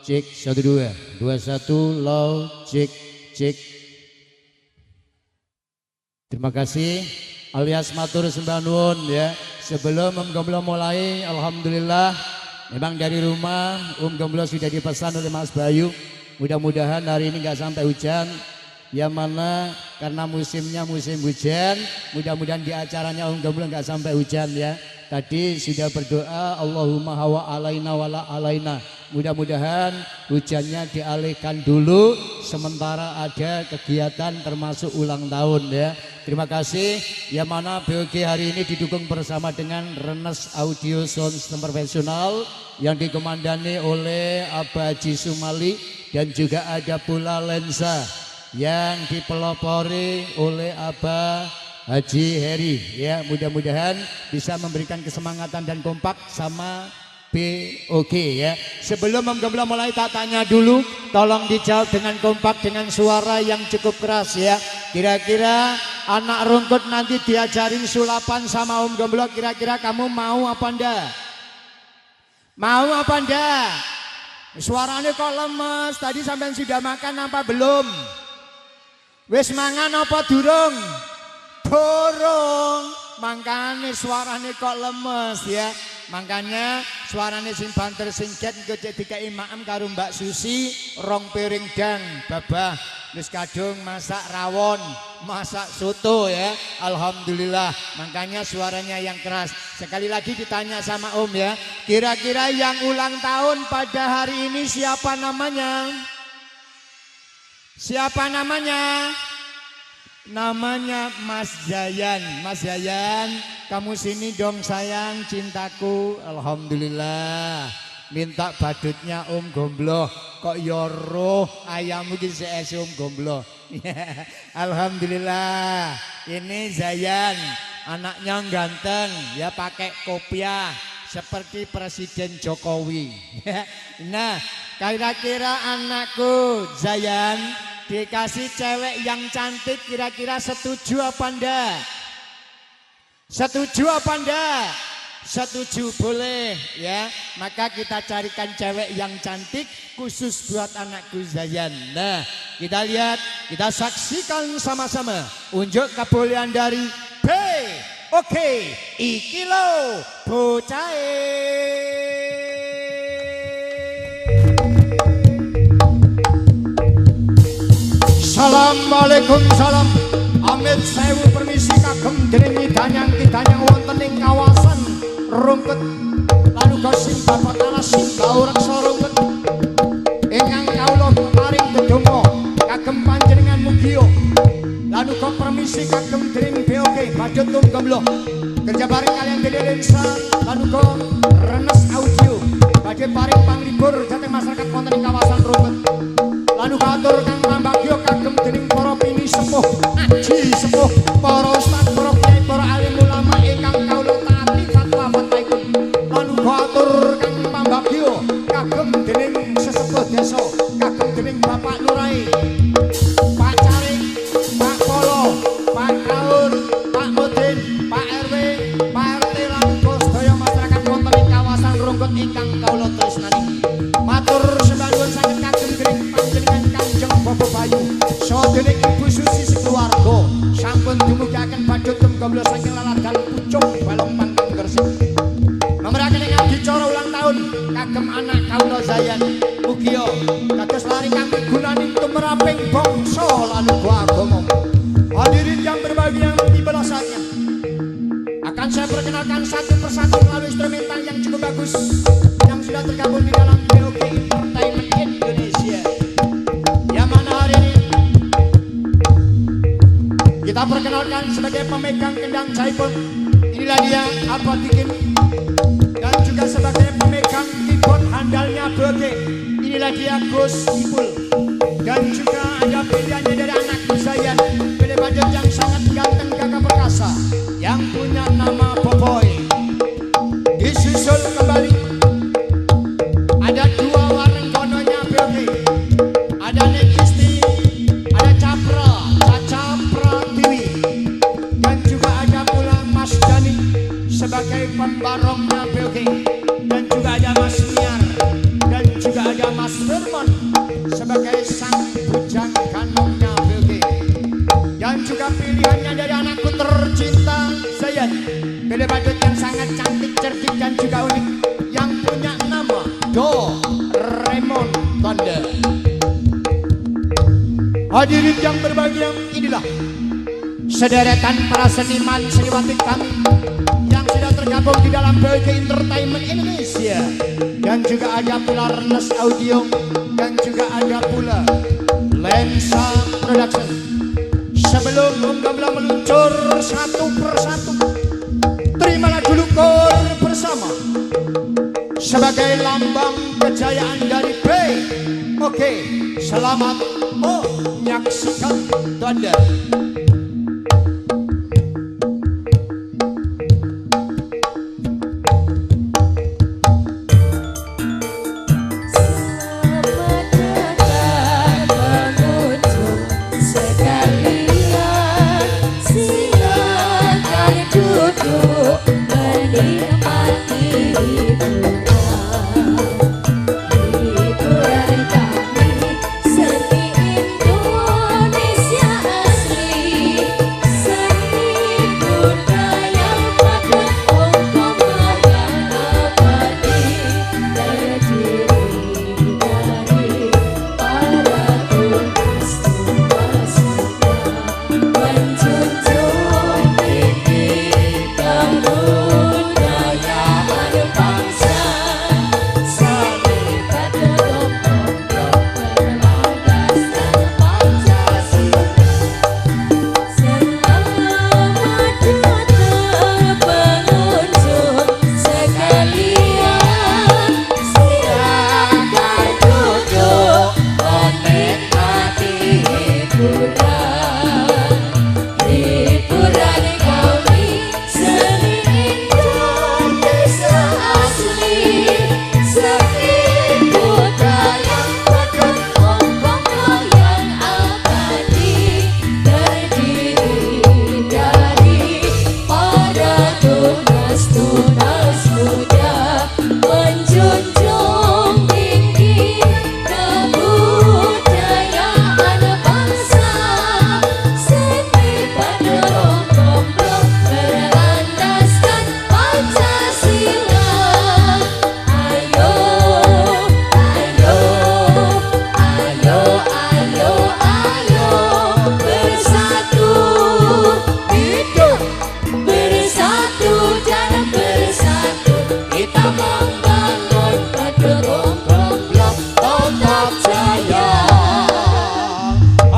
cek 1 2 21 low cek cek. Terima kasih alias matur sembah nuwun ya. Sebelum Gemblo mulai, alhamdulillah memang dari rumah Gemblo sudah dipesan oleh Mas Bayu. Mudah-mudahan hari ini nggak sampai hujan. Yang mana karena musimnya musim hujan, mudah-mudahan di acaranya Gemblo nggak sampai hujan ya. Tadi sudah berdoa Allahumma hawa alaina wala alaina. Mudah-mudahan hujannya dialihkan dulu sementara ada kegiatan termasuk ulang tahun ya. Terima kasih. Yang mana BOG hari ini didukung bersama dengan Renes Audio Sound System Profesional yang dikomandani oleh Abah Haji Sumali, dan juga ada pula lensa yang dipelopori oleh Abah Haji Heri ya. Mudah-mudahan bisa memberikan kesemangatan dan kompak sama BOG ya. Sebelum Gemblo mulai tak tanya dulu, tolong dijawab dengan kompak dengan suara yang cukup keras ya. Kira-kira anak rungkut nanti diajarin sulapan sama Gemblo, kira-kira kamu mau apa ndak? Mau apa ndak? Suaranya kok lemes, tadi sampean sudah makan apa belum? Wis mangan apa durung? Durung. Makanya suaranya kok lemes ya. Makanya suaranya sing banter singket ngecek dikai maem karo Mbak Susi rong piring dang babah wis kadung masak rawon, masak soto ya. Alhamdulillah. Makanya suaranya yang keras. Sekali lagi ditanya sama Om ya, kira-kira yang ulang tahun pada hari ini siapa namanya? Siapa namanya? Namanya Mas Jayan. Mas Jayan, kamu sini dong sayang, cintaku. Alhamdulillah. Minta badutnya Gemblo. Kok yoroh ayam mungkin seesi Gemblo. Alhamdulillah. Ini Zayan, anaknya ganteng ya, pakai kopiah seperti Presiden Jokowi. Nah, kira-kira anakku Zayan dikasih cewek yang cantik, kira-kira setuju apa ndak? Setuju apa ndak? Setuju, boleh ya. Maka kita carikan cewek yang cantik khusus buat anakku Zayan. Nah, kita lihat, kita saksikan sama-sama unjuk kebolehan dari BOG. Iki lo bocahe. Assalamualaikum salam. Amit sewu permisi kagem dening danyang wonten ing kawasan Rungkut. Lalu gosing bapak alas sing reksa Rungkut. Ingkang kawula paring dedonga kagem panjenengan mugia. Lalu kok permisi kagem dening BOG badhe Gemblo. Kerja bareng kalian dene lensa. Lalu kok Renes Audio badhe paring panglibur dhateng masyarakat wonten ing kawasan Rungkut. Lalu katur kang pambagya kagem dening para pini sepuh, aji sepuh, para ustaz, para kiai, para alim ulama ingkang kawula taati fatwa fatwaipun. Lalu katur kang pambagya kagem dening sesepuh desa, kagem dening Bapak Lurai, Pak Caring, Pak Polo, Pak Kaur, Pak Mudin, Pak RW, Pak RT lan sedaya masyarakat wonten ing kawasan Rungkut ingkang kawula tresnani. Matur sembah nuwun saged kagem dening panjenengan Kanjeng Bapak Bayu sadening Ibu Susi sekeluarga sampun dumugiaken badhe Gemblo saking laladan Pucuk Balong Pangkang Gresik. Mameraken ing adicara ulang tahun kagem anak kawula Zayan mugia dados lari kang gunaning tumraping bangsa lan agama. Hadirin yang berbahagia, tibalah saatnya akan saya perkenalkan satu persatu melalui instrumental yang cukup bagus yang sudah tergabung di dalam BOG Entertainment Indonesia. Yang mana hari ini kita perkenalkan sebagai pemegang kendang jaipong, inilah dia Abah Tikin, dan juga sebagai pemegang keyboard handalnya BOG, inilah dia Gus Ipul, dan juga ada pilihannya dari anak Zayan, pilih badut yang sangat ganteng gagah perkasa yang punya nama Boboy. Disusul kembali ada dua warna kononya BOG, ada Nek Isti, ada Capra, Caca Pratiwi, dan juga ada pula Mas Dani sebagai pembarongnya BOG, dan juga ada Mas Miar, dan juga ada Mas Fer Hadirin yang berbahagia, inilah sederetan para seniman seniwati kami yang sudah tergabung di dalam BG Entertainment Indonesia, dan juga ada pula Ernest Audio, dan juga ada pula Lensa Production. Sebelum Gamblang meluncur satu persatu, terimalah dulu kor bersama sebagai lambang kejayaan dari B. Oke, selamat menyaksikan Anda.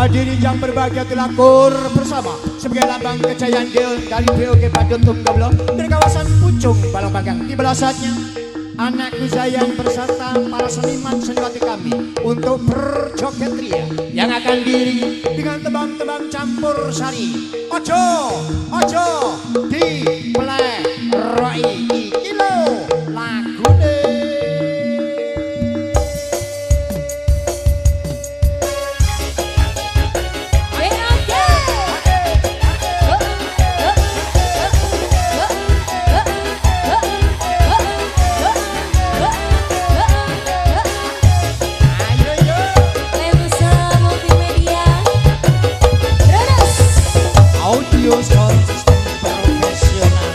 Hadirin yang berbahagia, telah kor bersama sebagai lambang kejayaan dari BOG Badut Gamblang dari kawasan Pucung Balong-Panggang. Tiba saatnya anakku sayang bersama para seniman seniwati kami untuk berjoget ria yang akan diiringi dengan tebang-tebang campur sari. Ojo, ojo di play roi kilo lagu deh. Audio sound system profesional.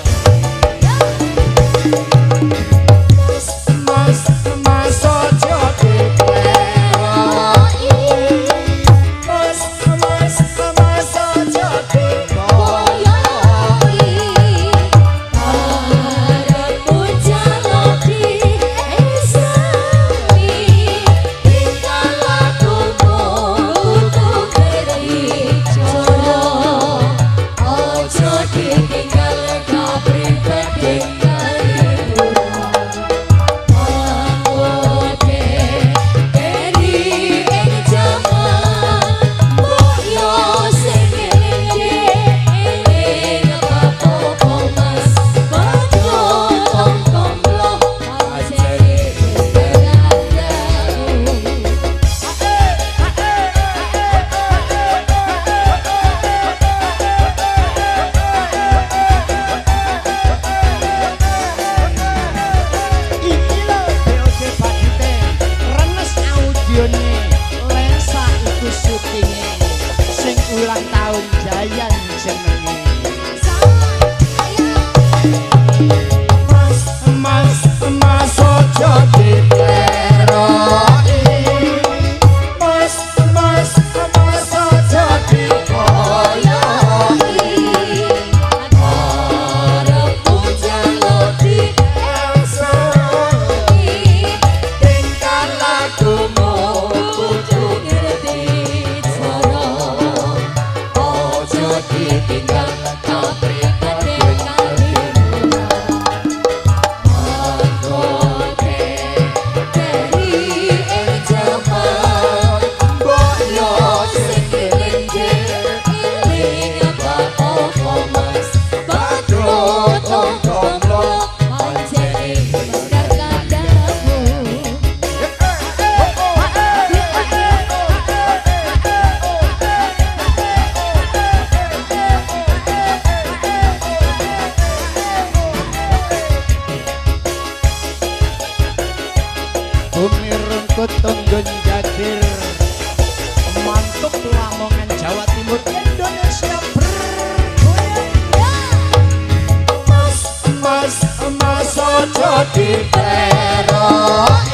diperoki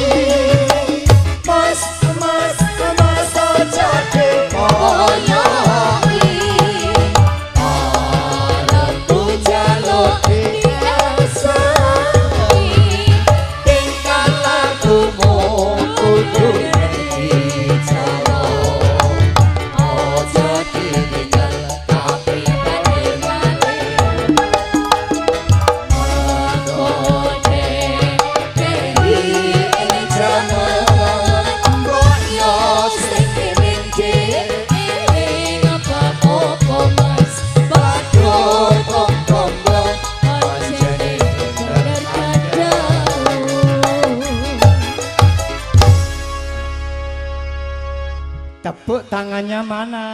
mas mas mas aja dikoyoki arepku jaluk diasani tingkah lakumu kudu dicara aja ditinggal tapi bagaimana tepuk tangannya mana?